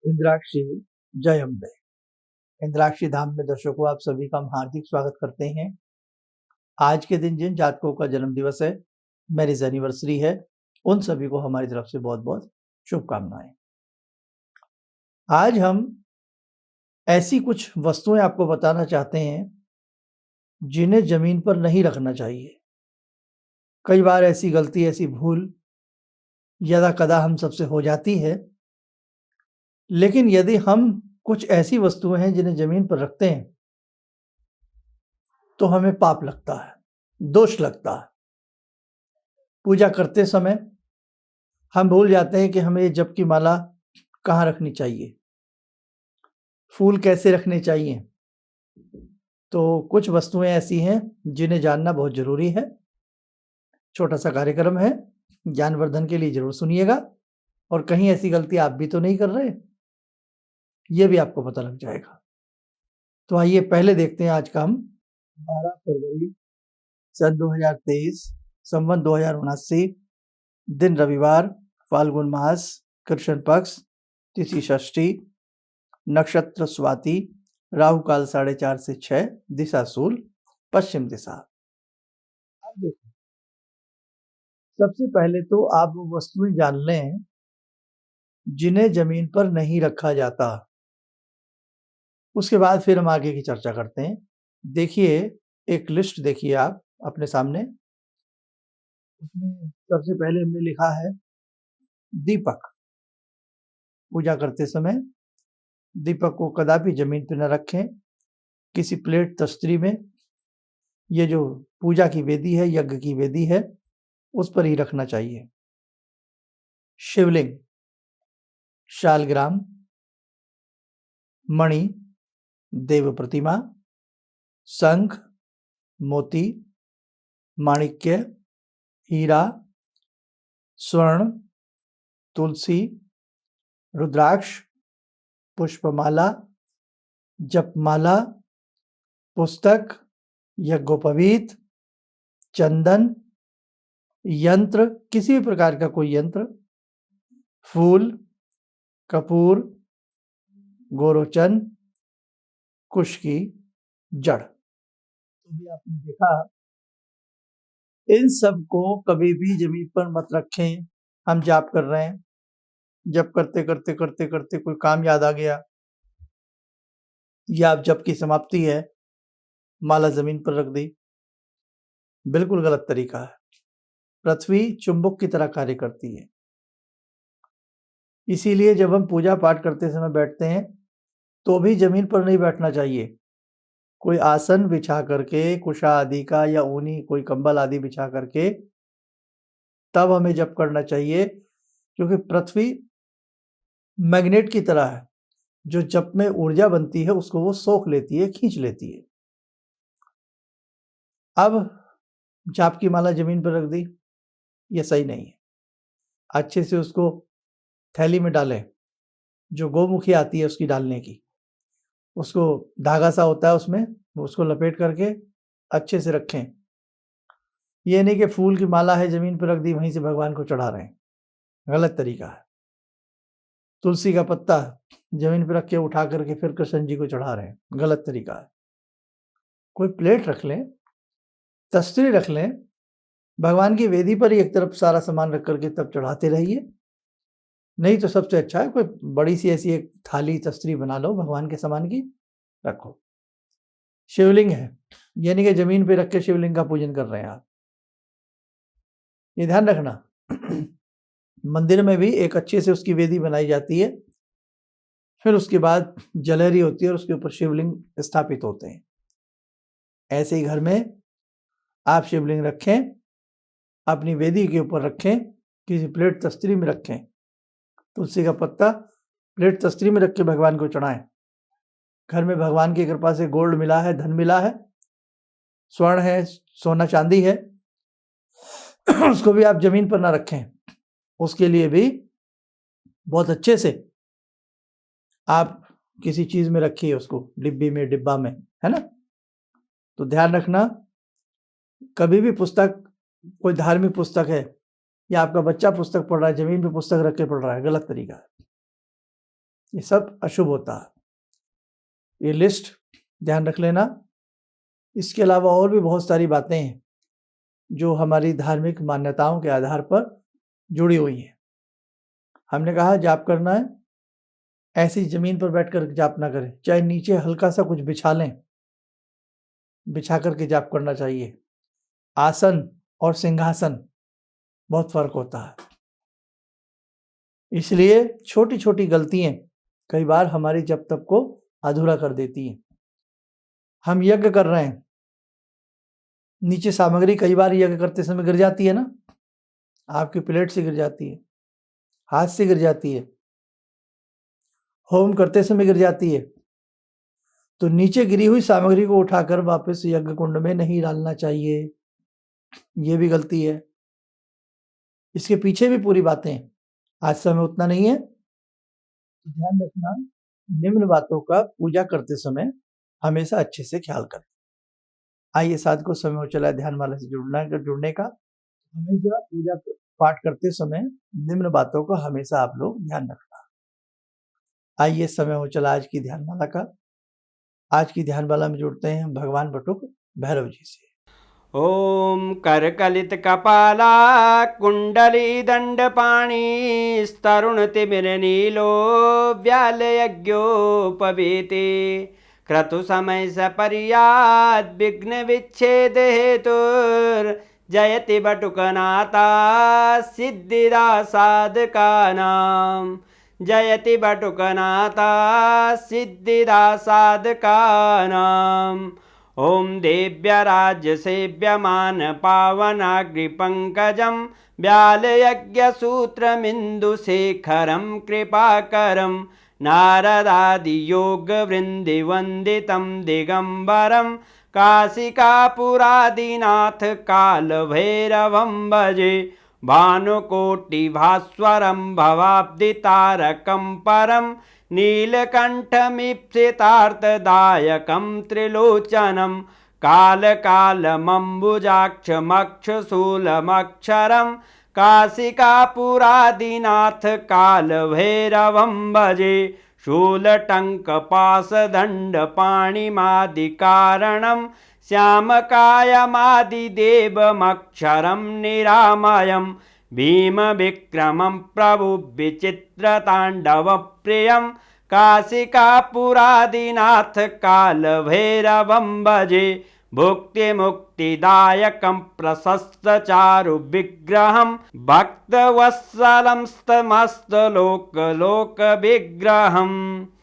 इंद्राक्षी जय अम्बे। इंद्राक्षी धाम में दर्शकों आप सभी का हम हार्दिक स्वागत करते हैं। आज के दिन जिन जातकों का जन्म दिवस है, मैरिज एनिवर्सरी है, उन सभी को हमारी तरफ से बहुत बहुत शुभकामनाएं। आज हम ऐसी कुछ वस्तुएं आपको बताना चाहते हैं जिन्हें जमीन पर नहीं रखना चाहिए। कई बार ऐसी गलती, ऐसी भूल यदा कदा हम सबसे हो जाती है, लेकिन यदि हम कुछ ऐसी वस्तुएं हैं जिन्हें जमीन पर रखते हैं तो हमें पाप लगता है, दोष लगता है। पूजा करते समय हम भूल जाते हैं कि हमें ये जप की माला कहाँ रखनी चाहिए, फूल कैसे रखने चाहिए। तो कुछ वस्तुएं ऐसी हैं जिन्हें जानना बहुत जरूरी है। छोटा सा कार्यक्रम है, ज्ञानवर्धन के लिए जरूर सुनिएगा। और कहीं ऐसी गलती आप भी तो नहीं कर रहे, ये भी आपको पता लग जाएगा। तो आइए पहले देखते हैं आज का हम 12 फरवरी सन 2023 संवत 2079, दिन रविवार, फाल्गुन मास, कृष्ण पक्ष, तिथि षष्ठी, नक्षत्र स्वाति, राहु काल 4:30 से 6, दिशा शूल, पश्चिम दिशा। अब देखो, सबसे पहले तो आप वो वस्तुएं जान लें जिन्हें जमीन पर नहीं रखा जाता। उसके बाद फिर हम आगे की चर्चा करते हैं। देखिए, एक लिस्ट देखिए आप अपने सामने। उसमें सबसे पहले हमने लिखा है दीपक। पूजा करते समय दीपक को कदापि जमीन पर न रखें, किसी प्लेट तस्तरी में। ये जो पूजा की वेदी है, यज्ञ की वेदी है, उस पर ही रखना चाहिए। शिवलिंग, शालग्राम, मणि, देव प्रतिमा, शंख, मोती, माणिक्य, हीरा, स्वर्ण, तुलसी, रुद्राक्ष, पुष्पमाला, जपमाला, पुस्तक, यज्ञोपवीत, चंदन, यंत्र, किसी भी प्रकार का कोई यंत्र, फूल, कपूर, गोरोचन, कुश की जड़। तो भी आपने देखा, इन सब को कभी भी जमीन पर मत रखें। हम जाप कर रहे हैं, जप करते करते करते करते कोई काम याद आ गया, या आप जप की समाप्ति है, माला जमीन पर रख दी, बिल्कुल गलत तरीका है। पृथ्वी चुंबक की तरह कार्य करती है, इसीलिए जब हम पूजा पाठ करते समय बैठते हैं तो भी जमीन पर नहीं बैठना चाहिए। कोई आसन बिछा करके, कुशा आदि का या ऊनी कोई कंबल आदि बिछा करके तब हमें जप करना चाहिए, क्योंकि पृथ्वी मैग्नेट की तरह है। जो जप में ऊर्जा बनती है उसको वो सोख लेती है, खींच लेती है। अब जाप की माला जमीन पर रख दी, ये सही नहीं है। अच्छे से उसको थैली में डालें, जो गोमुखी आती है उसकी डालने की, उसको धागा सा होता है उसमें, उसको लपेट करके अच्छे से रखें। ये नहीं कि फूल की माला है जमीन पर रख दी, वहीं से भगवान को चढ़ा रहे हैं, गलत तरीका है। तुलसी का पत्ता जमीन पर रख के उठा करके फिर कृष्ण जी को चढ़ा रहे हैं, गलत तरीका है। कोई प्लेट रख लें, तस्तरी रख लें, भगवान की वेदी पर ही एक तरफ सारा सामान रख करके तब चढ़ाते रहिए। नहीं तो सबसे अच्छा है कोई बड़ी सी ऐसी एक थाली तस्तरी बना लो भगवान के सामान की, रखो। शिवलिंग है, यानी कि जमीन पे रख के शिवलिंग का पूजन कर रहे हैं आप, ये ध्यान रखना। मंदिर में भी एक अच्छे से उसकी वेदी बनाई जाती है, फिर उसके बाद जलेरी होती है और उसके ऊपर शिवलिंग स्थापित होते हैं। ऐसे ही घर में आप शिवलिंग रखें, अपनी वेदी के ऊपर रखें, किसी प्लेट तस्तरी में रखें। तुलसी का पत्ता प्लेट तस्तरी में रख के भगवान को चढ़ाएं। घर में भगवान की कृपा से गोल्ड मिला है, धन मिला है, स्वर्ण है, सोना चांदी है, उसको भी आप जमीन पर ना रखें। उसके लिए भी बहुत अच्छे से आप किसी चीज में रखिए उसको, डिब्बी में, डिब्बा में, है ना। तो ध्यान रखना, कभी भी पुस्तक, कोई धार्मिक पुस्तक है या आपका बच्चा पुस्तक पढ़ रहा है, जमीन पे पुस्तक रख के पढ़ रहा है, गलत तरीका है। ये सब अशुभ होता है। ये लिस्ट ध्यान रख लेना। इसके अलावा और भी बहुत सारी बातें हैं जो हमारी धार्मिक मान्यताओं के आधार पर जुड़ी हुई हैं। हमने कहा जाप करना है, ऐसी ज़मीन पर बैठकर जाप ना करें, चाहे नीचे हल्का-सा कुछ बिछा लें, बिछा कर के जाप करना चाहिए। आसन और सिंहासन बहुत फ़र्क होता है। इसलिए छोटी-छोटी गलतियाँ कई बार हमारी जप तप को अधूरा कर देती हैं। हम यज्ञ कर रहे हैं, नीचे सामग्री कई बार यज्ञ करते समय गिर जाती है ना, आपकी प्लेट से गिर जाती है, हाथ से गिर जाती है, होम करते समय गिर जाती है। तो नीचे गिरी हुई सामग्री को उठाकर वापस यज्ञ कुंड में नहीं डालना चाहिए, ये भी गलती है। इसके पीछे भी पूरी बातें हैं, आज समय उतना नहीं है, तो ध्यान रखना निम्न बातों का पूजा करते समय हमेशा अच्छे से ख्याल करें। आइए साथ को समय हो चला है ध्यानमाला से जुड़ने का। हमेशा पूजा पाठ करते समय निम्न बातों का हमेशा आप लोग ध्यान रखना। आइए समय हो चला आज की ध्यानमाला का। आज की ध्यानमाला में जुड़ते हैं हम भगवान बटुक भैरव जी से। ओम करकलित कपाला कुंडली दंडपाणी स्तरुण तिमिर नीलो व्याल यज्ञोपवीते क्रतु समय सपर्याद विघ्न विच्छेद हेतुर जयति बटुकनाथा सिद्धिदा साधकानां जयति बटुकनाथा सिद्धिदा साधकानां। ओम देव्य राज्य सेव्यमान पावनाग्रिपंकजं व्यालयज्ञसूत्रमिन्दुशेखरं कृपाकरं नारदादियोगवृन्दिवन्दितं दिगम्बरं काशिकापुरादिनाथ कालभैरवं भजे भानुकोटिभास्वरं भवाब्दितारकं परं नीलकण्ठमीप्सितार्थदायकं त्रिलोचनं कालकालमम्बुजाक्षमक्षशूलमक्षरं काशिकापुरादिनाथ कालभैरवं भजे शूलटङ्कपाशदण्डपाणिमादिकारणं श्यामकायमादिदेवमक्षरं निरामयं भीमविक्रमं प्रभुविचित्रताण्डवप्रियं काशिकापुरादिनाथ कालभैरवं भजे भुक्तिमुक्तिदायकं प्रशस्तचारुविग्रहं भक्तवत्सलं स्तमस्तलोकलोकविग्रहं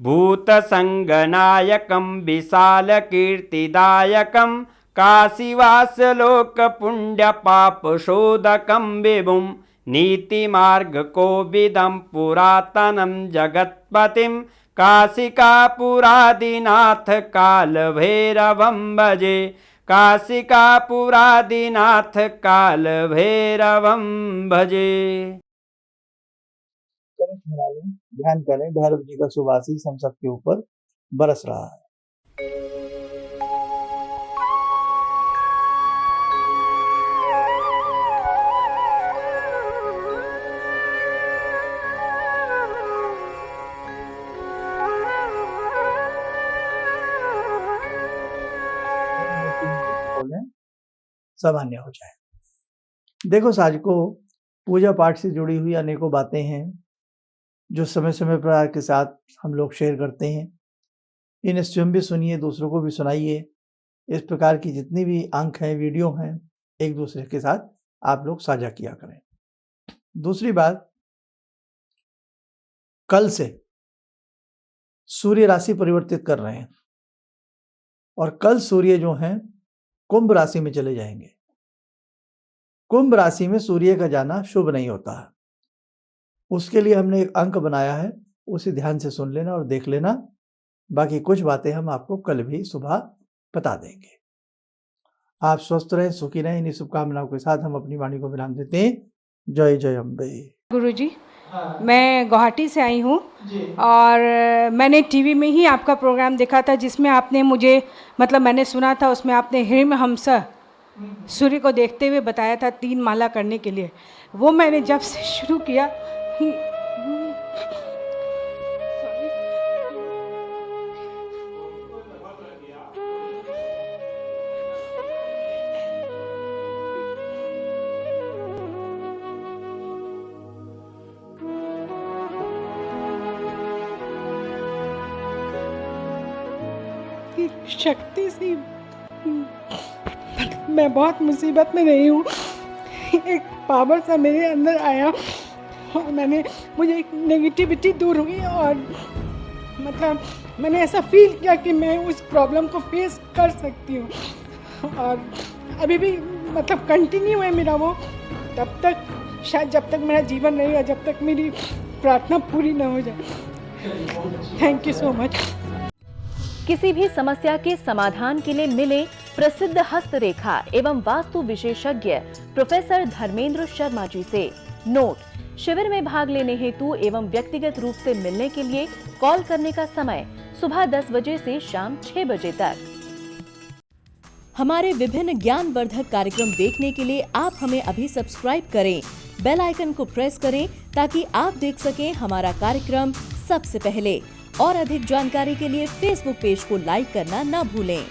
भूतसङ्गनायकं विशालकीर्तिदायकं काशीवासलोकपुण्यपापशोधकं विभुं नीतिमार्गकोविदं पुरातनं जगत्पतिं काशिकापुरादिनाथ कालभैरवं भजे काशिकापुरादिनाथ कालभैरवं भजे। ध्यान करें भैरव जी का शुभ आशीष हम सबके ऊपर बरस रहा है। सामान्य हो जाए। देखो साजको, पूजा पाठ से जुड़ी हुई अनेकों बातें हैं जो समय समय पर के साथ हम लोग शेयर करते हैं। इन्हें स्वयं भी सुनिए, दूसरों को भी सुनाइए। इस प्रकार की जितनी भी अंक हैं, वीडियो हैं, एक दूसरे के साथ आप लोग साझा किया करें। दूसरी बात, कल से सूर्य राशि परिवर्तित कर रहे हैं और कल सूर्य जो हैं कुंभ राशि में चले जाएंगे। कुंभ राशि में सूर्य का जाना शुभ नहीं होता है। उसके लिए हमने एक अंक बनाया है, उसे ध्यान से सुन लेना और देख लेना। बाकी कुछ बातें हम आपको कल भी सुबह बता देंगे। आप स्वस्थ रहें, सुखी रहें। इन्हीं शुभकामनाओं के साथ हम अपनी वाणी को विराम देते हैं। जय जय अम्बे। गुरुजी, मैं गुवाहाटी से आई हूँ और मैंने टीवी में ही आपका प्रोग्राम देखा था जिसमें आपने मुझे मैंने सुना था, उसमें आपने हिरण्यहंस सूर्य को देखते हुए बताया था 3 माला करने के लिए। वो मैंने जब से शुरू किया की शक्ति से मैं बहुत मुसीबत में रही हूँ। एक पावर सा मेरे अंदर आया और मुझे एक नेगेटिविटी दूर हुई और मतलब मैंने ऐसा फील किया कि मैं उस प्रॉब्लम को फेस कर सकती हूँ और अभी भी मतलब कंटिन्यू है मेरा वो, तब तक शायद जब तक मेरा जीवन रहेगा, जब तक मेरी प्रार्थना पूरी ना हो जाए। Thank you so much. किसी भी समस्या के समाधान के लिए मिले प्रसिद्ध हस्तरेखा एवं वास्तु विशेषज्ञ प्रोफेसर धर्मेंद्र शर्मा जी से। नोट: शिविर में भाग लेने हेतु एवं व्यक्तिगत रूप से मिलने के लिए कॉल करने का समय सुबह 10 बजे से शाम 6 बजे तक। हमारे विभिन्न ज्ञानवर्धक कार्यक्रम देखने के लिए आप हमें अभी सब्सक्राइब करें, बेल आइकन को प्रेस करें ताकि आप देख सकें हमारा कार्यक्रम सबसे पहले। और अधिक जानकारी के लिए फेसबुक पेज को लाइक करना न भूलें।